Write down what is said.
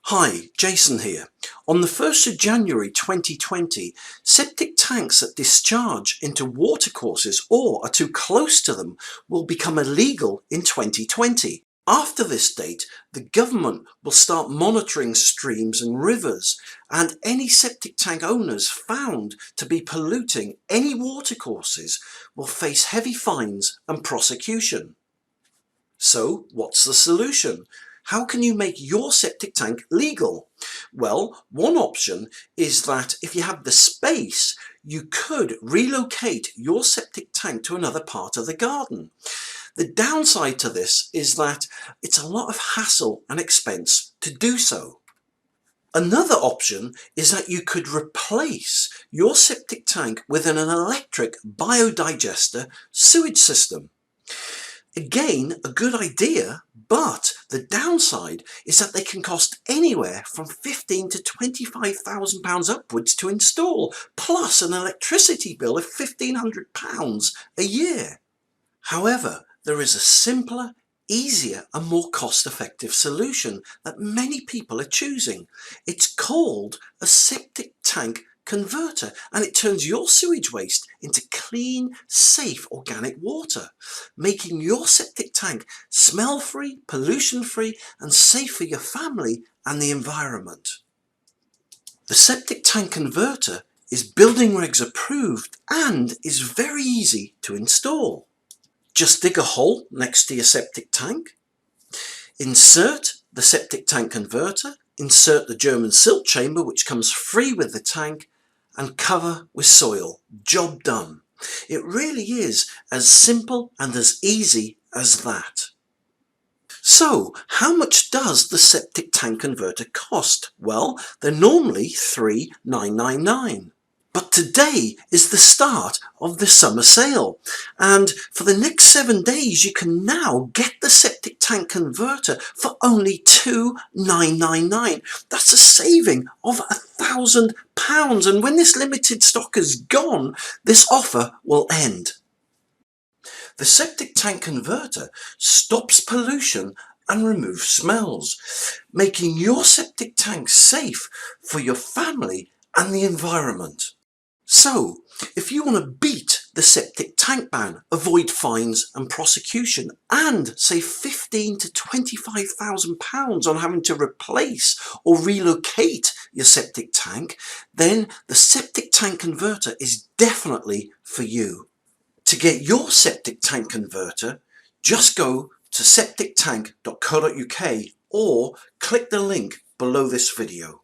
Hi, Jason here. On the 1st of January 2020, septic tanks that discharge into watercourses or are too close to them will become illegal in 2020. After this date, the government will start monitoring streams and rivers, and any septic tank owners found to be polluting any watercourses will face heavy fines and prosecution. So, what's the solution? How can you make your septic tank legal? Well, one option is that if you have the space, you could relocate your septic tank to another part of the garden. The downside to this is that it's a lot of hassle and expense to do so. Another option is that you could replace your septic tank with an electric biodigester sewage system. Again, a good idea, but the downside is that they can cost anywhere from £15,000 to £25,000 upwards to install, plus an electricity bill of £1,500 a year. However, there is a simpler, easier and more cost-effective solution that many people are choosing. It's called a septic tank converter, and it turns your sewage waste into clean, safe organic water, making your septic tank smell-free, pollution-free and safe for your family and the environment. The septic tank converter is building regs approved and is very easy to install. Just dig a hole next to your septic tank, insert the septic tank converter, insert the German silt chamber which comes free with the tank, and cover with soil. Job done. It really is as simple and as easy as that. So, how much does the septic tank converter cost? Well, they're normally $3,999. But today is the start of the summer sale, and for the next 7 days you can now get the septic tank converter for only $2,999. That's a saving of £1,000, and when this limited stock is gone, this offer will end. The septic tank converter stops pollution and removes smells, making your septic tank safe for your family and the environment. So, if you want to beat the septic tank ban, avoid fines and prosecution, and save £15,000 to £25,000 on having to replace or relocate your septic tank, then the septic tank converter is definitely for you. To get your septic tank converter, just go to septictank.co.uk or click the link below this video.